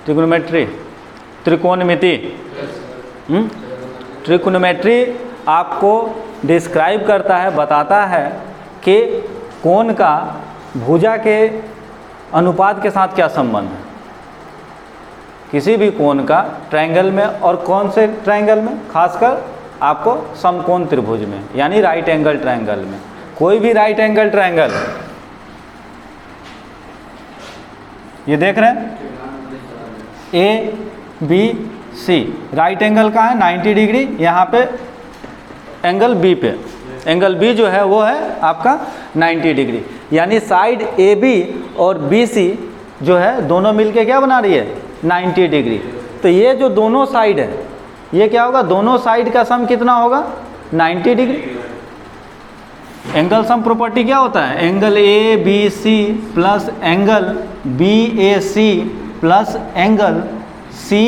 Trigonometry, त्रिकोणमिति। ट्रिकोणमेट्री आपको describe करता है, बताता है कि कोण का भुजा के अनुपात के साथ क्या संबंध है। किसी भी कोण का ट्रायंगल में, और कौन से ट्रायंगल में, खासकर आपको समकोण त्रिभुज में, यानी राइट एंगल ट्रायंगल में। कोई भी राइट एंगल ट्रायंगल, ये देख रहे हैं A B C, right angle का है 90 डिग्री, यहाँ पे एंगल बी पे, एंगल बी जो है वो है आपका 90 डिग्री, यानी साइड ए बी और बी सी जो है दोनों मिलके क्या बना रही है, 90 डिग्री। तो ये जो दोनों साइड है, ये क्या होगा, दोनों साइड का सम कितना होगा, 90 डिग्री। एंगल सम प्रॉपर्टी क्या होता है, angle A B C plus angle B A C plus angle C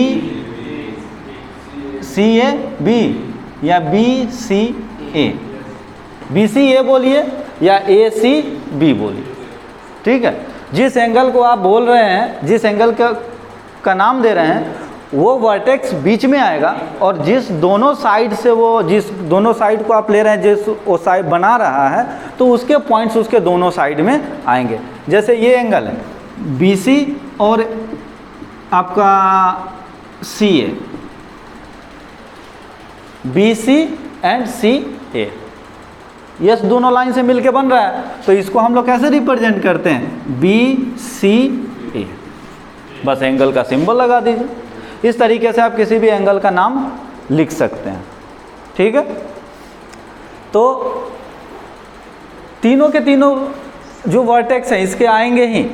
C A B, या B C A, B C A बोलिए या ए सी बी बोलिए, ठीक है। जिस एंगल को आप बोल रहे हैं, जिस एंगल का नाम दे रहे हैं, वो वर्टेक्स बीच में आएगा, और जिस दोनों साइड से वो, जिस दोनों साइड को आप ले रहे हैं, जिस वो साइड बना रहा है, तो उसके पॉइंट्स उसके दोनों साइड में आएंगे। जैसे ये एंगल है बी सी और आपका सी A, B C and C ए, ये दोनों लाइन से मिलके बन रहा है, तो इसको हम लोग कैसे रिप्रेजेंट करते हैं, बी सी ए, बस एंगल का सिंबल लगा दीजिए। इस तरीके से आप किसी भी एंगल का नाम लिख सकते हैं, ठीक है। तो तीनों के तीनों जो वर्टेक्स हैं इसके आएंगे ही।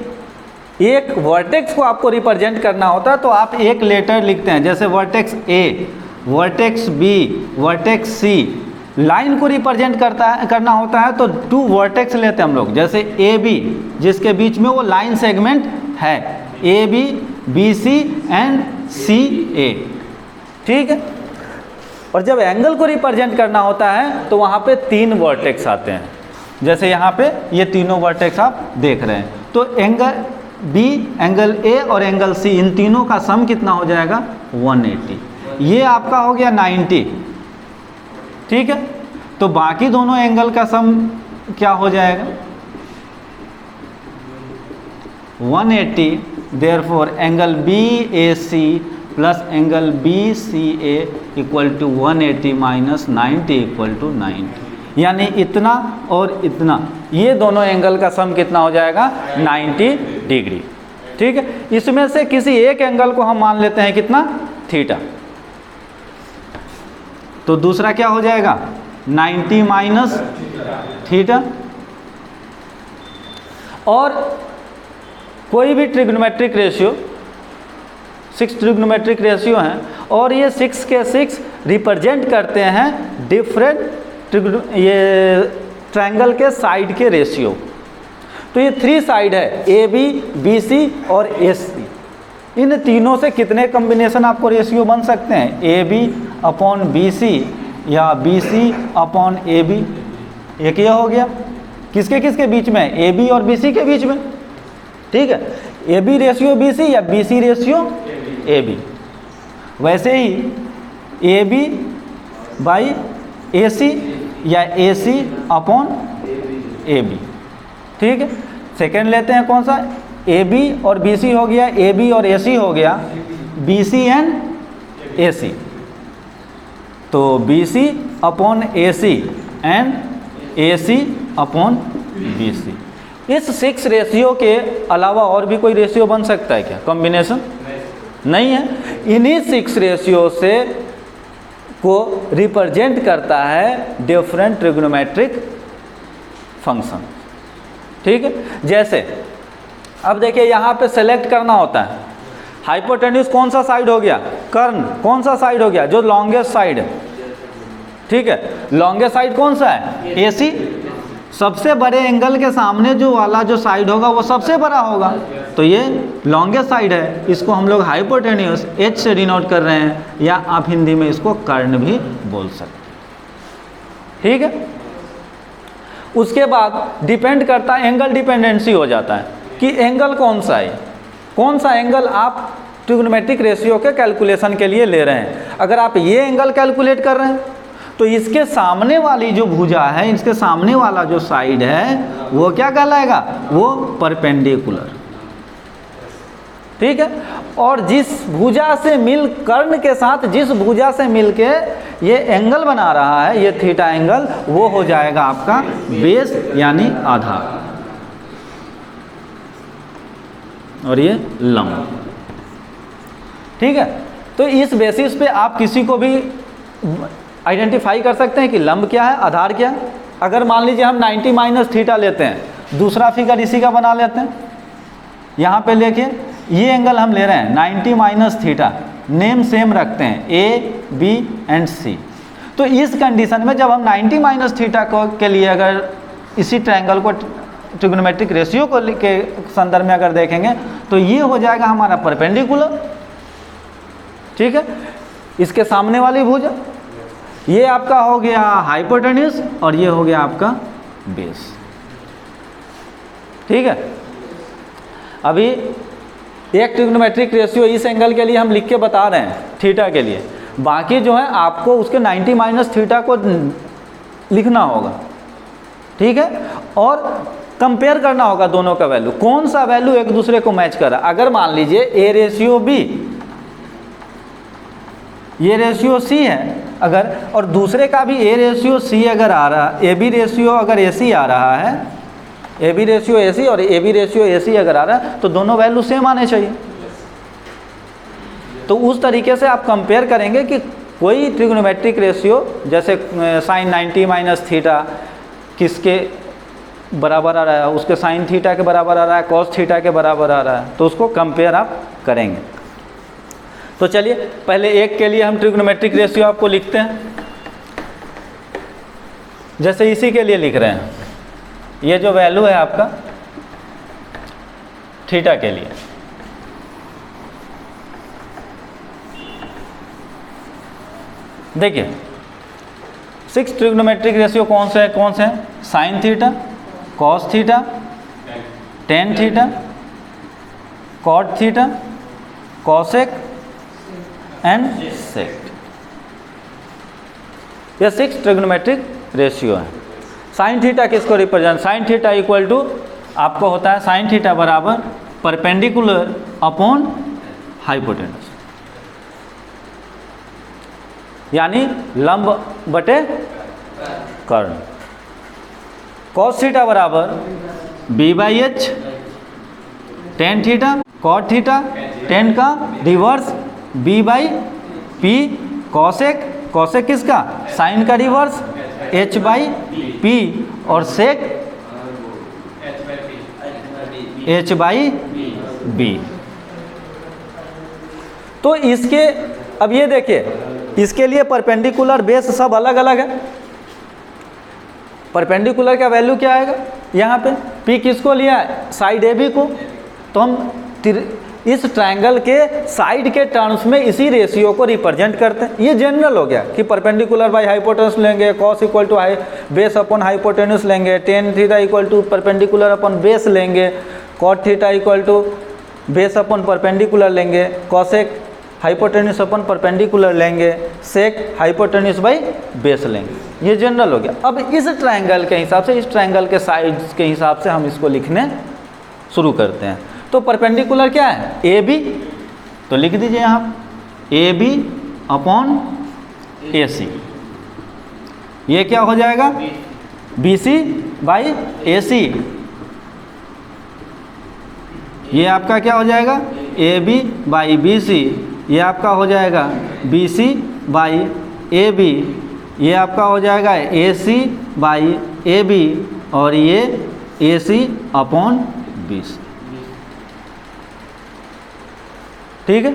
एक वर्टेक्स को आपको रिप्रेजेंट करना होता है तो आप एक लेटर लिखते हैं, जैसे vertex A, vertex B, vertex C. Line को रिप्रेजेंट करना होता है तो 2 वर्टेक्स लेते हैं हम लोग, जैसे ए बी, जिसके बीच में वो लाइन सेगमेंट है, A B, B C and C A, ठीक है। और जब एंगल को रिप्रेजेंट करना होता है तो वहाँ पे 3 वर्टेक्स आते हैं, जैसे यहाँ पे ये तीनों वर्टेक्स आप देख रहे हैं। तो एंगल बी, एंगल ए और एंगल सी, इन तीनों का सम कितना हो जाएगा, 180। ये आपका हो गया 90, ठीक है। तो बाकी दोनों एंगल का सम क्या हो जाएगा, 180। Therefore angle B A C plus angle B C A equal to 180 minus 90 equal to 90, यानी इतना और इतना, ये दोनों एंगल का सम कितना हो जाएगा, 90 डिग्री, ठीक है। इसमें से किसी एक एंगल को हम मान लेते हैं कितना, थीटा, तो दूसरा क्या हो जाएगा, 90 माइनस थीटा। और कोई भी ट्रिग्नोमेट्रिक रेशियो, 6 ट्रिग्नोमेट्रिक रेशियो हैं, और ये 6 के 6 रिप्रेजेंट करते हैं डिफरेंट ये ट्रायंगल के साइड के रेशियो। तो ये 3 साइड है, ए बी, बी सी और ए सी। इन तीनों से कितने कॉम्बिनेशन आपको रेशियो बन सकते हैं, A B upon B C या B C upon A B. एक ये हो गया, किसके किसके बीच में, ए बी और बी सी के बीच में, ठीक है। A B ratio B C या B C ratio A B. वैसे ही ए बी बाई ए सी या ए सी अपॉन ए बी, ठीक है। सेकेंड लेते हैं कौन सा, ए बी और बी सी हो गया, ए बी और ए सी हो गया, B C and A C. तो B C upon A C and A C upon B C. इस 6 रेशियो के अलावा और भी कोई रेशियो बन सकता है क्या, कॉम्बिनेशन नहीं है। इन्हीं 6 रेशियो से को रिप्रेजेंट करता है डिफरेंट ट्रिग्नोमेट्रिक फंक्शन, ठीक है। जैसे अब देखिए यहाँ पे सेलेक्ट करना होता है, हाइपोटेन्यूज कौन सा साइड हो गया, कर्ण कौन सा साइड हो गया, जो लॉन्गेस्ट साइड है, ठीक है। लॉन्गेस्ट साइड कौन सा है, ए सी। सबसे बड़े एंगल के सामने जो वाला जो साइड होगा वो सबसे बड़ा होगा, तो ये लॉन्गेस्ट साइड है, इसको हम लोग हाइपोटेन्यूज एच से डिनोट कर रहे हैं, या आप हिंदी में इसको कर्ण भी बोल सकते हैं, ठीक है। उसके बाद डिपेंड करता है, एंगल डिपेंडेंसी हो जाता है कि एंगल कौन सा है, कौन सा एंगल आप ट्रिग्नोमेट्रिक रेशियो के कैलकुलेशन के लिए ले रहे हैं। अगर आप ये एंगल कैलकुलेट कर रहे हैं तो इसके सामने वाली जो भुजा है, इसके सामने वाला जो साइड है वो क्या कहलाएगा, वो परपेंडिकुलर, ठीक है। और जिस भुजा से मिल कर्ण के साथ जिस भुजा से मिलके ये एंगल बना रहा है, ये थीटा एंगल, वो हो जाएगा आपका बेस यानी आधार, और ये लंब, ठीक है। तो इस बेसिस पे आप किसी को भी आइडेंटिफाई कर सकते हैं कि लंब क्या है, आधार क्या है। अगर मान लीजिए हम 90 माइनस थीटा लेते हैं, दूसरा फिगर इसी का बना लेते हैं, यहाँ पे लेके ये एंगल हम ले रहे हैं 90 माइनस थीटा, नेम सेम रखते हैं ए बी एंड सी। तो इस कंडीशन में जब हम 90 माइनस थीटा को के लिए अगर इसी ट्रायंगल को ट्रिग्नोमेट्रिक रेशियो को के संदर्भ में अगर देखेंगे तो ये हो जाएगा हमारा परपेंडिकुलर, ठीक है। इसके सामने वाली भुजा ये आपका हो गया हाइपोटेन्यूज और ये हो गया आपका बेस, ठीक है। अभी एक ट्रिग्नोमेट्रिक रेशियो इस एंगल के लिए हम लिख के बता रहे हैं थीटा के लिए, बाकी जो है आपको उसके 90 माइनस थीटा को लिखना होगा, ठीक है। और कंपेयर करना होगा दोनों का वैल्यू, कौन सा वैल्यू एक दूसरे को मैच कर रहा है। अगर मान लीजिए ए रेशियो बी, ये रेशियो सी है अगर, और दूसरे का भी ए रेशियो सी अगर आ रहा, ए बी रेशियो अगर ए सी आ रहा है, ए बी रेशियो ए सी और ए बी रेशियो ए सी अगर आ रहा है, तो दोनों वैल्यू सेम आने चाहिए। तो उस तरीके से आप कंपेयर करेंगे कि कोई ट्रिग्नोमेट्रिक रेशियो जैसे साइन 90 माइनस थीटा किसके बराबर आ रहा है, उसके साइन थीटा के बराबर आ रहा है, कॉस थीटा के बराबर आ रहा है, तो उसको कंपेयर आप करेंगे। तो चलिए पहले एक के लिए हम ट्रिग्नोमेट्रिक रेशियो आपको लिखते हैं, जैसे इसी के लिए लिख रहे हैं, ये जो वैल्यू है आपका थीटा के लिए, देखिए 6 ट्रिग्नोमेट्रिक रेशियो कौन से हैं, sine theta, cos theta, tan theta, cot theta, cosec and sec, ये 6 ट्रिग्नोमेट्रिक रेशियो है। साइन थीटा किसको represent, sine theta equal to आपको होता है साइन थीटा बराबर परपेंडिकुलर अपॉन हाइपोटेन्यूज, यानी लंब बटे कर्ण। कॉस थीटा बराबर B by H, tan theta, cot theta, tan का reverse B by P, cosec, cosec किसका, साइन का रिवर्स एच बाई पी, और सेक एच बाई बी। तो इसके अब ये देखिए, इसके लिए परपेंडिकुलर बेस सब अलग अलग है। परपेंडिकुलर का वैल्यू क्या आएगा, यहाँ पे पी किसको लिया है, साइड ए बी को, तो हम इस ट्रायंगल के साइड के टर्म्स में इसी रेशियो को रिप्रेजेंट करते हैं। ये जनरल हो गया कि परपेंडिकुलर बाय हाइपोटेन्यूज लेंगे, cos equal to base upon hypotenuse लेंगे, tan theta equal to perpendicular upon base लेंगे, cot theta equal to base upon perpendicular लेंगे, कॉसेक हाइपोटेन्यूज अपॉन परपेंडिकुलर लेंगे, सेक हाइपोटेन्यूज बाई बेस लेंगे। ये general हो गया। अब इस ट्रायंगल के हिसाब से, इस ट्रायंगल के साइड्स के हिसाब से हम इसको लिखने शुरू करते हैं। तो परपेंडिकुलर क्या है, ए बी, तो लिख दीजिए यहाँ ए बी अपॉन ए सी, ये क्या हो जाएगा बी सी बाई ए सी, ये आपका क्या हो जाएगा A B by B C, ये आपका हो जाएगा B C by A B, ये आपका हो जाएगा ए सी बाई ए बी, और ये ए सी अपॉन बी सी, ठीक है।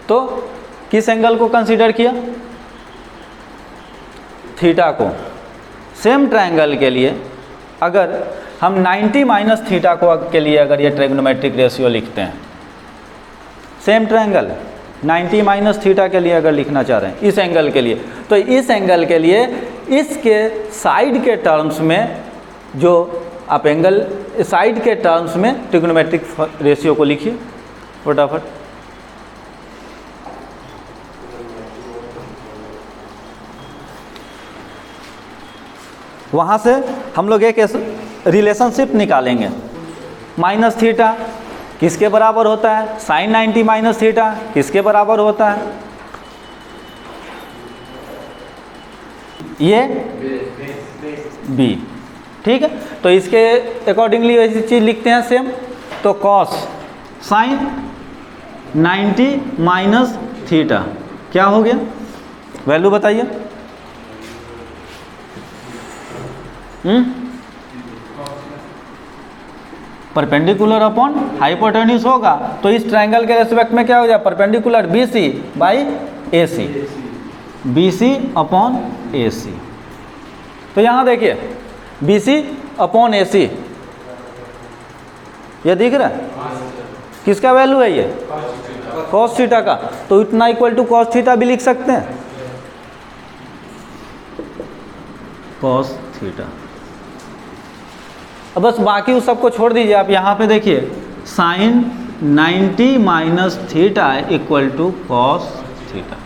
तो किस एंगल को कंसीडर किया, थीटा को। सेम ट्रायंगल के लिए अगर हम 90 माइनस थीटा को के लिए अगर ये ट्रिग्नोमेट्रिक रेशियो लिखते हैं, सेम ट्रायंगल 90 माइनस थीटा के लिए अगर लिखना चाह रहे हैं इस एंगल के लिए, तो इस एंगल के लिए इसके साइड के टर्म्स में जो आप एंगल साइड के टर्म्स में ट्रिग्नोमेट्रिक रेशियो को लिखिए फटाफट। वहाँ से हम लोग एक रिलेशनशिप निकालेंगे। माइनस थीटा किसके बराबर होता है? साइन 90 माइनस थीटा किसके बराबर होता है? ये बी। ठीक है, तो इसके अकॉर्डिंगली ऐसी चीज़ लिखते हैं सेम। तो कॉस साइन 90 माइनस थीटा क्या हो गया? वैल्यू बताइए। परपेंडिकुलर अपॉन हाइपोटेन्यूज होगा, तो इस ट्रायंगल के रेस्पेक्ट में क्या हो जाए? Perpendicular BC by AC, BC upon AC। तो यहाँ देखिए BC अपॉन AC ये दिख रहा है, किसका वैल्यू है? ये कॉस थीटा का। तो इतना इक्वल टू कॉस थीटा भी लिख सकते हैं, कॉस थीटा। अब बस बाकी उस सबको छोड़ दीजिए। आप यहाँ पे देखिए sine 90 minus theta equal to cos theta.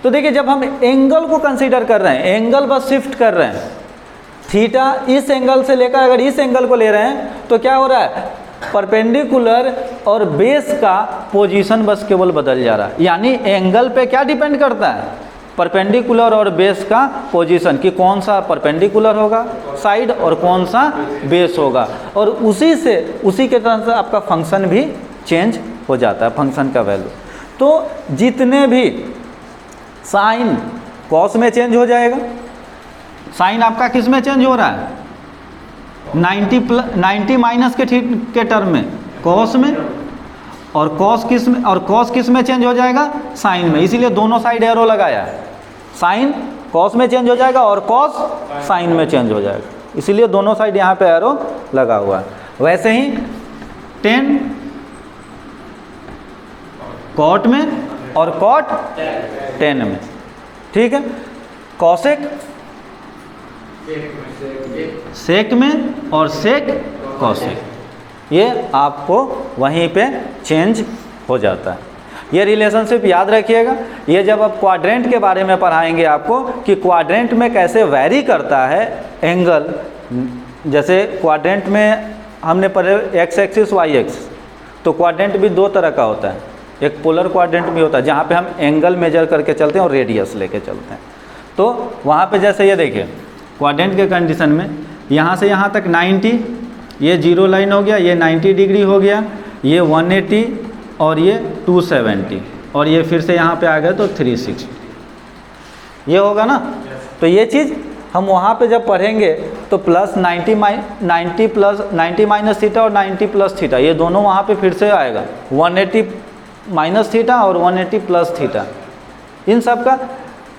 तो देखिए जब हम एंगल को कंसीडर कर रहे हैं, एंगल बस शिफ्ट कर रहे हैं, थीटा इस एंगल से लेकर अगर इस एंगल को ले रहे हैं तो क्या हो रहा है? परपेंडिकुलर और बेस का पोजीशन बस केवल बदल जा रहा है। यानी एंगल पे क्या डिपेंड करता है? परपेंडिकुलर और बेस का पोजीशन, कि कौन सा परपेंडिकुलर होगा साइड और कौन सा बेस होगा, और उसी के तरह से आपका फंक्शन भी चेंज हो जाता है, फंक्शन का वैल्यू। तो जितने भी साइन कॉस में चेंज हो जाएगा, साइन आपका किस में चेंज हो रहा है? 90 माइनस के टर्म में, कॉस में, और कॉस किस में चेंज हो जाएगा? साइन में। इसीलिए दोनों साइड एरो लगाया है, साइन कॉस में चेंज हो जाएगा और कॉस साइन में चेंज हो जाएगा, इसीलिए दोनों साइड यहाँ पे एरो लगा हुआ है। वैसे ही 10 कॉट में और कॉट 10 में। ठीक है, कॉसेक सेक में और सेक कॉसेक, ये आपको वहीं पे चेंज हो जाता है। ये रिलेशनशिप याद रखिएगा। ये जब आप क्वाड्रेंट के बारे में पढ़ाएंगे आपको कि क्वाड्रेंट में कैसे वैरी करता है एंगल। जैसे क्वाड्रेंट में हमने पढ़े एक्स एक्सिस वाई एक्सिस, तो क्वाड्रेंट भी दो तरह का होता है। एक पोलर क्वाड्रेंट भी होता है जहाँ पे हम एंगल मेजर करके चलते हैं और रेडियस लेके चलते हैं। तो वहाँ पे जैसे ये देखिए क्वाड्रेंट के कंडीशन में यहाँ से यहाँ तक 90, ये 0 लाइन हो गया, ये 90 डिग्री हो गया, ये 180 और ये 270, और ये फिर से यहाँ पे आ गए तो 360, ये होगा ना। तो ये चीज़ हम वहाँ पे जब पढ़ेंगे तो प्लस 90 माइनस थीटा और 90 प्लस थीटा, ये दोनों वहाँ पे फिर से आएगा, 180 माइनस थीटा और 180 प्लस थीटा। इन सब का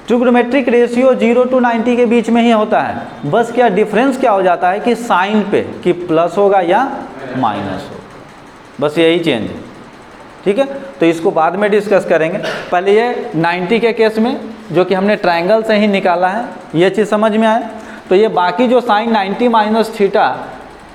ट्रिग्नोमेट्रिक रेशियो 0 to 90 के बीच में ही होता है। बस क्या डिफरेंस क्या हो जाता है कि साइन पे कि प्लस होगा या माइनस होगा, बस यही चेंज है। ठीक है, तो इसको बाद में डिस्कस करेंगे। पहले ये 90 के केस में जो कि हमने ट्रायंगल से ही निकाला है, ये चीज़ समझ में आए। तो ये बाकी जो sine 90 minus theta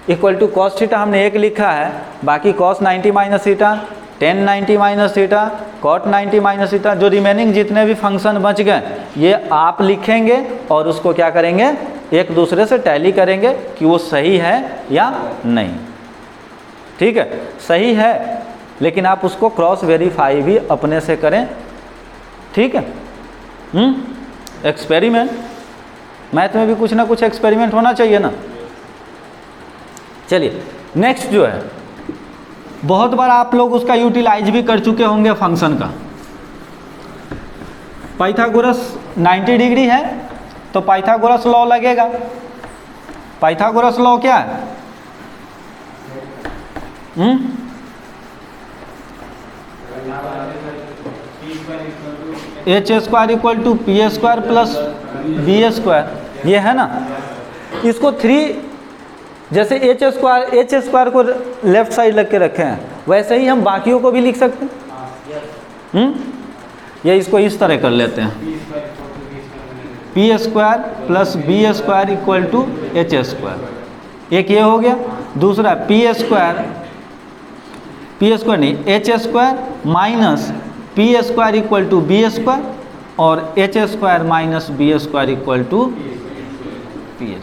equal to cos theta हमने एक लिखा है, बाकी cos 90 minus theta, tan 90 minus theta, cot 90 minus theta, जो रिमेनिंग जितने भी फंक्शन बच गए ये आप लिखेंगे और उसको क्या करेंगे, एक दूसरे से टैली करेंगे कि वो सही है या नहीं। ठीक है, सही है, लेकिन आप उसको क्रॉस वेरीफाई भी अपने से करें। ठीक है, एक्सपेरिमेंट, मैथ में भी कुछ ना कुछ एक्सपेरिमेंट होना चाहिए ना। चलिए नेक्स्ट जो है, बहुत बार आप लोग उसका यूटिलाइज भी कर चुके होंगे फंक्शन का। पाइथागोरस 90 डिग्री है तो पाइथागोरस लॉ लगेगा। पाइथागोरस लॉ क्या है? H square equal to P square plus B square, ये है ना। इसको 3 जैसे एच स्क्वायर को लेफ्ट साइड लग के रखे हैं, वैसे ही हम बाकियों को भी लिख सकते हैं। या इसको इस तरह कर लेते हैं, P square plus B square equal to H square, एक ये हो गया, दूसरा पी स्क्वायर नहीं, H square minus P square equal to B square और H square minus B square equal to P square.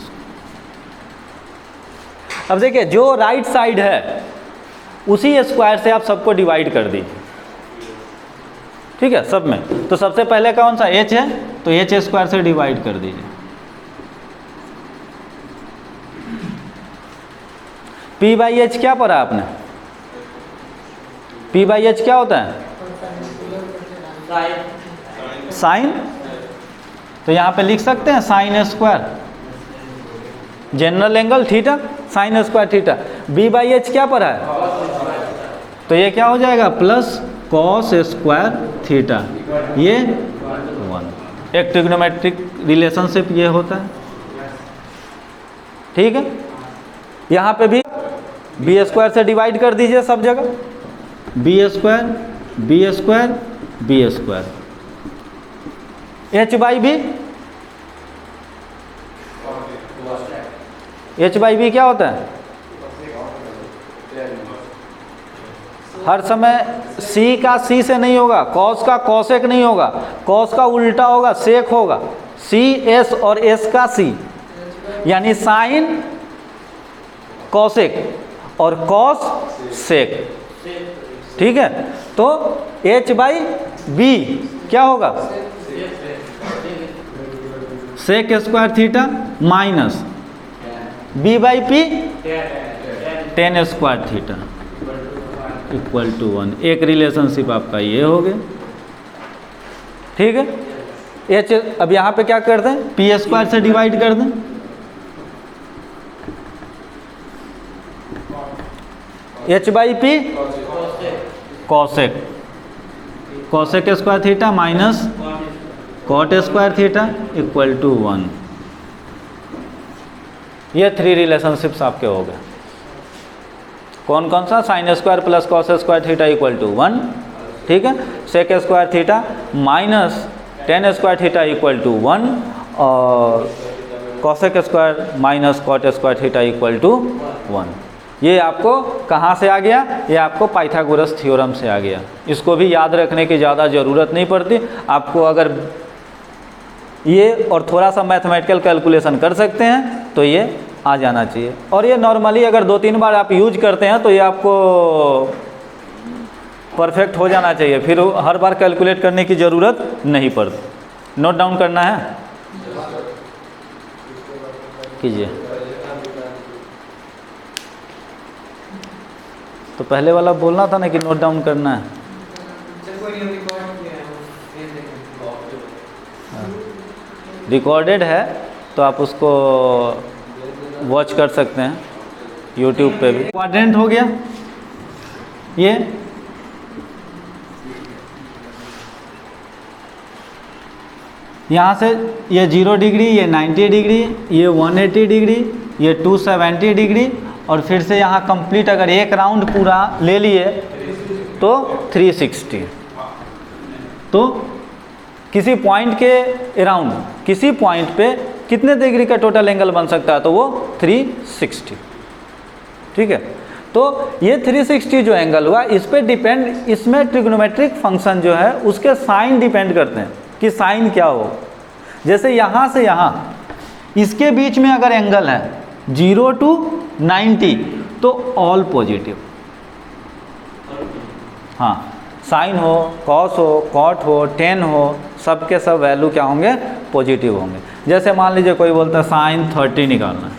अब देखिए जो राइट साइड है उसी स्क्वायर से आप सबको डिवाइड कर दीजिए, ठीक है, सब में। तो सबसे पहले कौन सा h है, तो h स्क्वायर से डिवाइड कर दीजिए। p बाई एच क्या पढ़ा आपने? p बाई एच क्या होता है? साइन। तो यहाँ पे लिख सकते हैं sine square, general angle theta, sine square theta. b by H क्या पढ़ा है? तो ये क्या हो जाएगा? प्लस कॉस स्क्वायर थीटा, ये 1। एक ट्रिग्नोमेट्रिक रिलेशनशिप ये होता है, ठीक है। यहाँ पे भी बी स्क्वायर से डिवाइड कर दीजिए सब जगह, B square B square B square, H by B, H by B क्या होता है? हर समय c का c से नहीं होगा, cos का cosec नहीं होगा, cos का उल्टा होगा, sec होगा, c s और s का c, यानी साइन cosec और cos sec, ठीक है। तो h बाई b क्या होगा? sec square theta minus b by p tan square theta equal to 1। एक रिलेशनशिप आपका ये हो गया, ठीक है। एच, अब यहाँ पे क्या कर दें? पी स्क्वायर से डिवाइड कर दें, H by P cosec, cosec square theta minus cot square theta equal to 1। ये 3 रिलेशनशिप्स आपके हो गए। कौन कौन सा? Sine square plus cos square theta equal to 1, ठीक है। Sec square theta minus tan square theta equal to 1 और cosec square minus cot square theta equal to 1। ये आपको कहाँ से आ गया? ये आपको पाइथागोरस थ्योरम से आ गया। इसको भी याद रखने की ज़्यादा ज़रूरत नहीं पड़ती आपको। अगर ये और थोड़ा सा मैथमेटिकल कैलकुलेशन कर सकते हैं तो ये आ जाना चाहिए। और ये नॉर्मली अगर 2-3 बार आप यूज करते हैं तो ये आपको परफेक्ट हो जाना चाहिए, फिर हर बार कैलकुलेट करने की ज़रूरत नहीं पड़ती। नोट डाउन करना है, कीजिए। तो पहले वाला बोलना था ना कि नोट डाउन करना है। रिकॉर्डेड है तो आप उसको वॉच कर सकते हैं यूट्यूब पे भी। क्वाड्रेंट हो गया ये, यहाँ से ये 0 डिग्री, ये 90 डिग्री, ये 180 डिग्री, ये 270 डिग्री, और फिर से यहाँ कंप्लीट अगर एक राउंड पूरा ले लिए तो 360। तो किसी पॉइंट के अराउंड किसी पॉइंट पे कितने डिग्री का टोटल एंगल बन सकता है? तो वो 360, ठीक है। तो ये 360 जो एंगल हुआ इस पे डिपेंड, इसमें ट्रिग्नोमेट्रिक फंक्शन जो है उसके साइन डिपेंड करते हैं कि साइन क्या हो। जैसे यहाँ से यहाँ इसके बीच में अगर एंगल है 0 to 90 तो ऑल पॉजिटिव, हाँ, साइन हो, कॉस हो, कॉट हो, टेन हो, सब के सब वैल्यू क्या होंगे? पॉजिटिव होंगे। जैसे मान लीजिए कोई बोलता है साइन 30 निकालना है,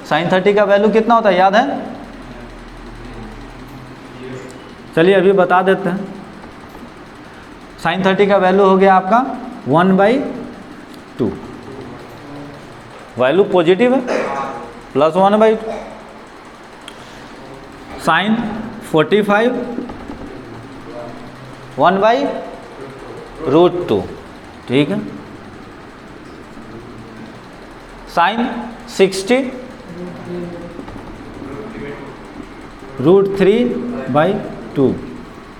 साइन 30 का वैल्यू कितना होता है याद है? चलिए अभी बता देते हैं। साइन 30 का वैल्यू हो गया आपका 1/2, वैल्यू पॉजिटिव है, प्लस 1/2। साइन 45 1/√2, ठीक है। साइन 60 √3/2,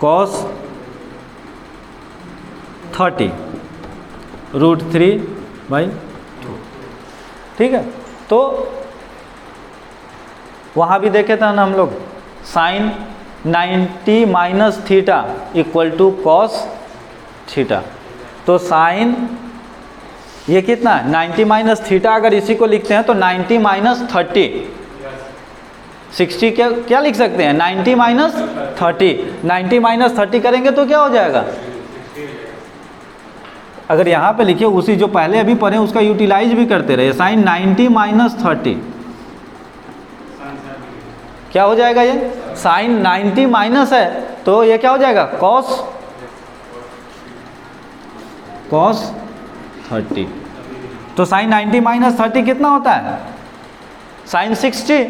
कॉस 30 √3/2, ठीक है। तो वहाँ भी देखे थे ना हम लोग, sine 90 minus theta equal to cos theta. तो साइन ये कितना 90 माइनस थीटा, अगर इसी को लिखते हैं तो 90 माइनस 30, 60 क्या लिख सकते हैं 90 माइनस 30, 90 माइनस 30 करेंगे तो क्या हो जाएगा, अगर यहाँ पे लिखिए उसी जो पहले अभी पढ़े उसका यूटिलाइज भी करते रहे, साइन 90 माइनस 30 क्या हो जाएगा, ये साइन 90 माइनस है तो ये क्या हो जाएगा कॉस 30। तो साइन 90 माइनस 30 कितना होता है, साइन 60।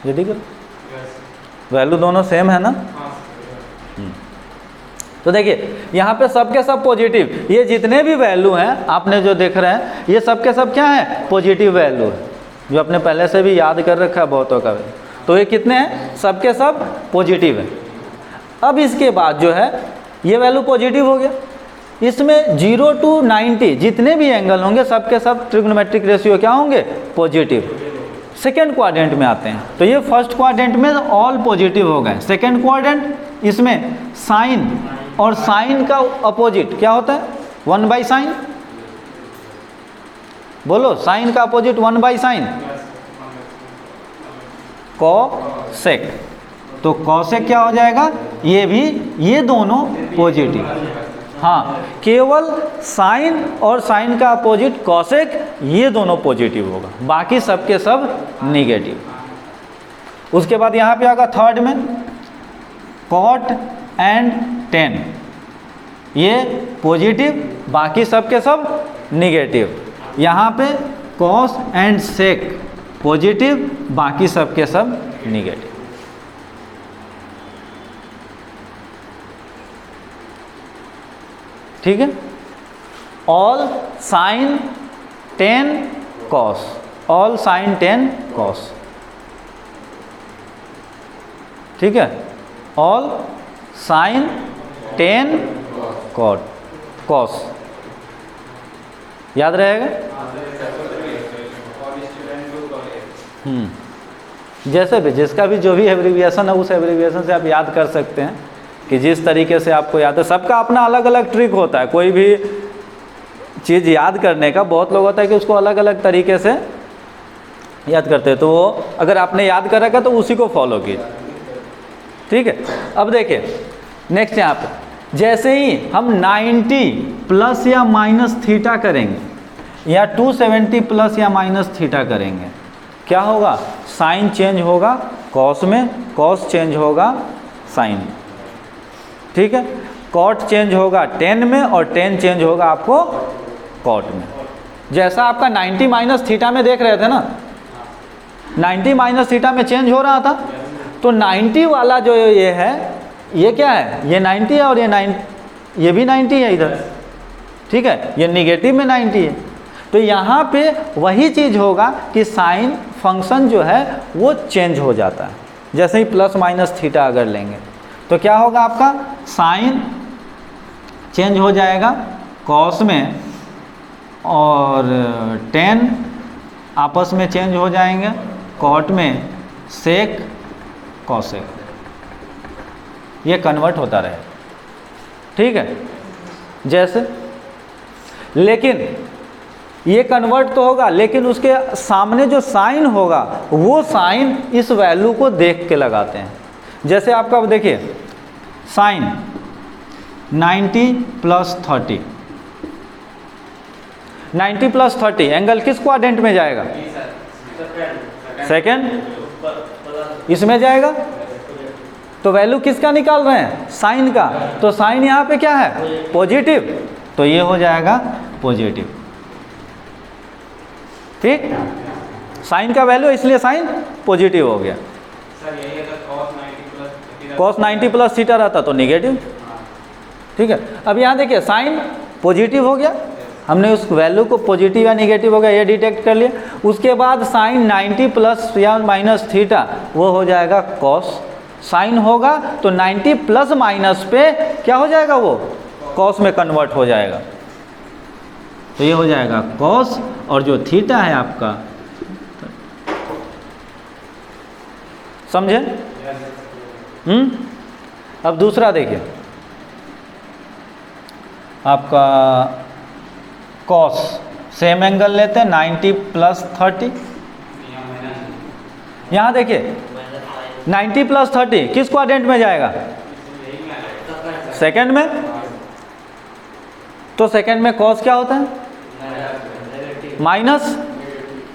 ये देखो वैल्यू दोनों सेम है ना। तो देखिए यहाँ पे सब के सब पॉजिटिव, ये जितने भी वैल्यू हैं आपने जो देख रहे हैं ये सब के सब क्या है, पॉजिटिव वैल्यू है, जो आपने पहले से भी याद कर रखा है बहुतों का। तो ये कितने हैं, सब के सब पॉजिटिव है। अब इसके बाद जो है ये वैल्यू पॉजिटिव हो गया, इसमें 0 to 90 जितने भी एंगल होंगे सब के सब ट्रिग्नोमेट्रिक रेशियो क्या होंगे, पॉजिटिव। सेकेंड क्वाड्रेंट में आते हैं तो ये फर्स्ट क्वाड्रेंट में ऑल पॉजिटिव हो गए। सेकेंड क्वाड्रेंट इसमें साइन और साइन का अपोजिट क्या होता है, 1 बाई साइन। बोलो साइन का अपोजिट 1 बाई साइन, कॉसेक। तो कॉसेक क्या हो जाएगा, ये भी, ये दोनों पॉजिटिव। हाँ, केवल साइन और साइन का अपोजिट कॉसेक ये दोनों पॉजिटिव होगा, बाकी सब के सब निगेटिव। उसके बाद यहाँ पे आगा थर्ड में कॉट एंड टेन, ये पॉजिटिव बाकी सब के सब निगेटिव। यहाँ पे कॉस एंड सेक पॉजिटिव बाकी सब के सब निगेटिव। ठीक है, all sine 10 cos, all sine 10 cos. ठीक है, ऑल साइन 10 कॉट कॉस, याद रहेगा। जैसे भी जिसका भी जो भी एब्रिविएशन है उस एब्रिविएशन से आप याद कर सकते हैं कि जिस तरीके से आपको याद है। सबका अपना अलग अलग ट्रिक होता है, कोई भी चीज़ याद करने का बहुत लोग होता है कि उसको अलग अलग तरीके से याद करते हैं। तो वो अगर आपने याद कर रखा तो उसी को फॉलो कीजिए। ठीक है, अब देखिए नेक्स्ट यहाँ पे जैसे ही हम 90 प्लस या माइनस थीटा करेंगे या 270 प्लस या माइनस थीटा करेंगे, क्या होगा, साइन चेंज होगा कॉस में, कॉस चेंज होगा साइन में। ठीक है, कॉट चेंज होगा 10 में और 10 चेंज होगा आपको कॉट में। जैसा आपका 90 माइनस थीटा में देख रहे थे ना, 90 माइनस थीटा में चेंज हो रहा था, तो 90 वाला जो ये है ये क्या है, ये 90 है और ये भी 90 है इधर। ठीक है, ये निगेटिव में 90 है। तो यहाँ पे वही चीज़ होगा कि साइन फंक्शन जो है वो चेंज हो जाता है। जैसे ही प्लस माइनस थीटा अगर लेंगे तो क्या होगा, आपका साइन चेंज हो जाएगा कॉस में और 10 आपस में चेंज हो जाएंगे कॉट में, सेक कॉसेक, ये कन्वर्ट होता रहे। ठीक है, जैसे, लेकिन ये कन्वर्ट तो होगा लेकिन उसके सामने जो साइन होगा वो साइन इस वैल्यू को देख के लगाते हैं। जैसे आपका देखिए साइन 90 प्लस 30, 90 प्लस 30 एंगल किस क्वाड्रेंट में जाएगा, सेकेंड, इसमें जाएगा। तो वैल्यू किसका निकाल रहे हैं, साइन का। तो साइन यहाँ पे क्या है, पॉजिटिव, तो ये हो जाएगा पॉजिटिव। ठीक, साइन का वैल्यू इसलिए साइन पॉजिटिव हो गया। कॉस 90 प्लस थीटा रहता तो निगेटिव। ठीक है, अब यहाँ देखिए साइन पॉजिटिव हो गया, हमने उस वैल्यू को पॉजिटिव या निगेटिव हो गया ये डिटेक्ट कर लिया। उसके बाद साइन 90 प्लस या माइनस थीटा वो हो जाएगा कॉस, साइन होगा तो 90 प्लस माइनस पे क्या हो जाएगा, वो कॉस में कन्वर्ट हो जाएगा। तो ये हो जाएगा कॉस, और जो थीटा है आपका, समझे? अब दूसरा देखिए, आपका कॉस, सेम एंगल लेते हैं 90 + 30। यहाँ देखिए 90 + 30 किस क्वाड्रेंट में जाएगा? सेकंड में। तो सेकंड में कॉस क्या होता है? माइनस,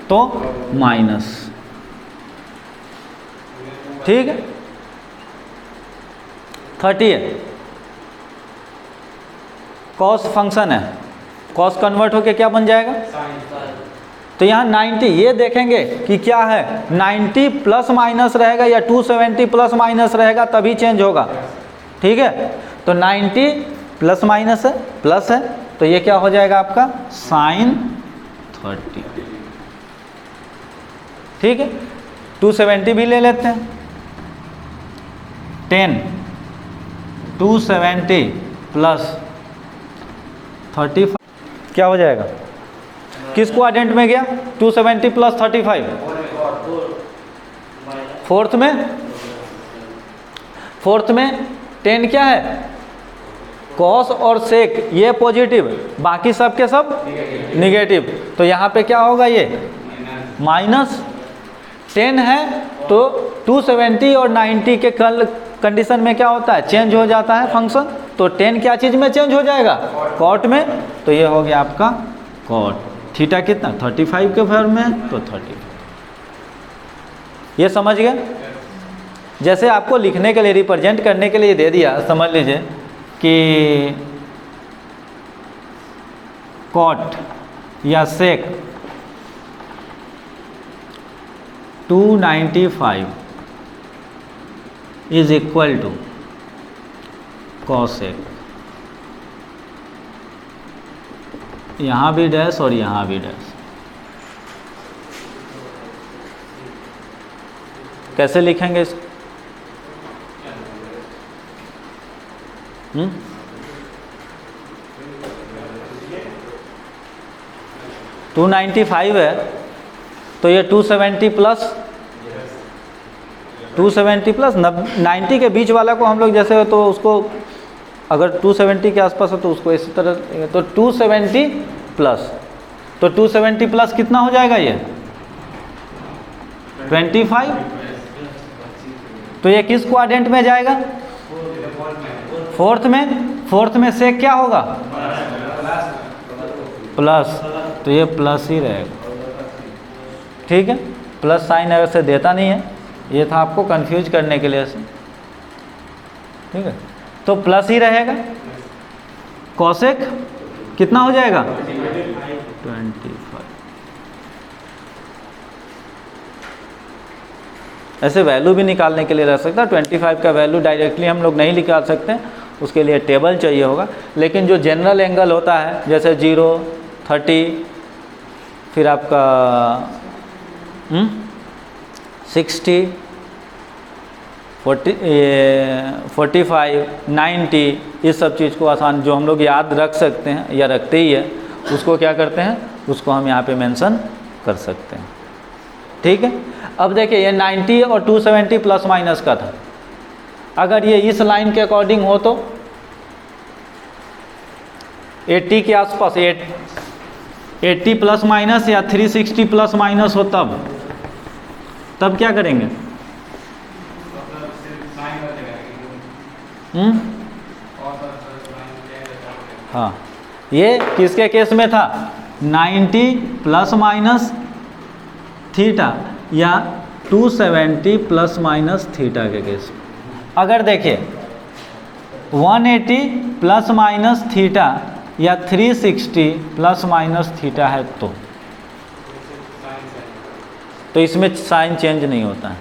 तो माइनस, ठीक है। 30 है, कॉस फंक्शन है, कॉस कन्वर्ट होके क्या बन जाएगा? तो यहाँ 90, ये देखेंगे कि क्या है, 90 प्लस माइनस रहेगा या 270 प्लस माइनस रहेगा तभी चेंज होगा, ठीक है। तो 90 प्लस माइनस है, प्लस है, तो ये क्या हो जाएगा आपका? sin 30, ठीक है। 270 भी ले लेते हैं, 10 270 + 35 क्या हो जाएगा? किस क्वाड्रेंट में गया? 270 + 35 फोर्थ में। फोर्थ में 10 क्या है? कॉस और सेक, ये पॉजिटिव, बाकी सब के सब निगेटिव। तो यहाँ पे क्या होगा? ये माइनस 10 है, तो 270 और 90 के कंडीशन में क्या होता है? चेंज हो जाता है फंक्शन। तो 10 क्या चीज़ में चेंज हो जाएगा? कॉट में। तो ये हो गया आपका कॉट। थीटा कितना? 35 के फॉर्म में, तो 35। ये समझ गए? जैसे आपको लिखने के लिए, रिप्रेजेंट करने के लिए दे दिया, समझ लीजिए कि कॉट या सेक 295 इज इक्वल टू कॉसेक, यहाँ भी डैश और यहाँ भी डैश। कैसे लिखेंगे इसको? 295 है, तो ये 270 प्लस 90 के बीच वाला को हम लोग जैसे, तो उसको अगर 270 के आसपास है तो उसको इसी तरह, तो 270 प्लस, तो 270 प्लस कितना हो जाएगा? ये 25। तो ये किस क्वाड्रेंट में जाएगा? फोर्थ में। फोर्थ में से क्या होगा? प्लस, तो ये प्लस ही रहेगा, ठीक है। प्लस साइन अगर से देता नहीं है, ये था आपको कंफ्यूज करने के लिए से, ठीक है। तो प्लस ही रहेगा। कॉसेक कितना हो जाएगा? 25। ऐसे वैल्यू भी निकालने के लिए रह सकता है। 25 का वैल्यू डायरेक्टली हम लोग नहीं निकाल सकते, उसके लिए टेबल चाहिए होगा। लेकिन जो जनरल एंगल होता है, जैसे 0, 30, फिर आपका 60, 45, 90, इस सब चीज़ को आसान, जो हम लोग याद रख सकते हैं या रखते ही है, उसको क्या करते हैं? उसको हम यहाँ पे मेंशन कर सकते हैं, ठीक है। अब देखिए ये 90 और 270 प्लस माइनस का था। अगर ये इस लाइन के अकॉर्डिंग हो तो 80 के आसपास, 80 प्लस माइनस या 360 प्लस माइनस हो, तब क्या करेंगे? हाँ, ये किसके केस में था? 90 प्लस माइनस थीटा या 270 प्लस माइनस थीटा के केस। अगर देखिए 180 प्लस माइनस थीटा या 360 प्लस माइनस थीटा है, तो इसमें साइन चेंज नहीं होता है।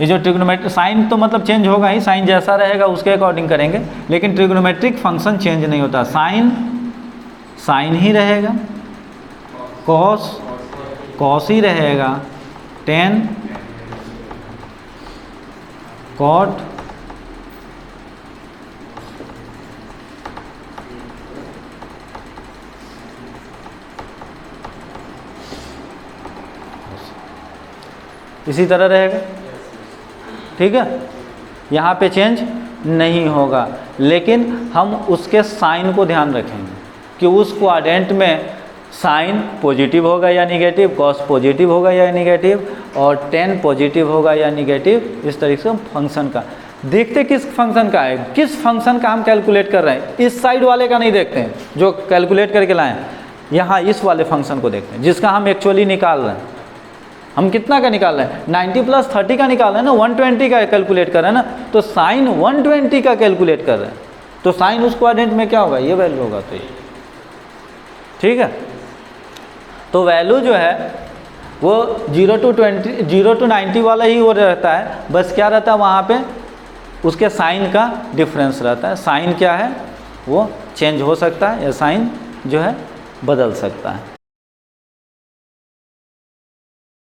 ये जो ट्रिग्नोमेट्रिक साइन, तो मतलब चेंज होगा ही, साइन जैसा रहेगा उसके अकॉर्डिंग करेंगे, लेकिन ट्रिग्नोमेट्रिक फंक्शन चेंज नहीं होता। साइन ही रहेगा, कॉस ही रहेगा, tan कॉट इसी तरह रहेगा, ठीक है, यहाँ पे चेंज नहीं होगा। लेकिन हम उसके साइन को ध्यान रखेंगे कि उस क्वाड्रेंट में साइन पॉजिटिव होगा या निगेटिव, कॉस पॉजिटिव होगा या निगेटिव, और टेन पॉजिटिव होगा या निगेटिव। इस तरीके से हम फंक्शन का देखते किस फंक्शन का है, किस फंक्शन का हम कैलकुलेट कर रहे हैं। इस साइड वाले का नहीं देखते हैं जो कैलकुलेट करके लाए हैं, यहाँ इस वाले फंक्शन को देखते हैं जिसका हम एक्चुअली निकाल रहे हैं। हम कितना का निकाल रहे हैं, 90 + 30 का निकाल रहे हैं ना, 120 का कैलकुलेट कर रहे हैं ना, तो साइन 120 का कैलकुलेट कर रहे हैं, तो साइन उस क्वाड्रेंट में क्या होगा, ये वैल्यू होगा, तो ये ठीक है। तो वैल्यू जो है वो 0 to 90 वाला ही वो रहता है, बस क्या रहता है वहाँ पे उसके साइन का डिफरेंस रहता है। साइन क्या है वो चेंज हो सकता है या साइन जो है बदल सकता है।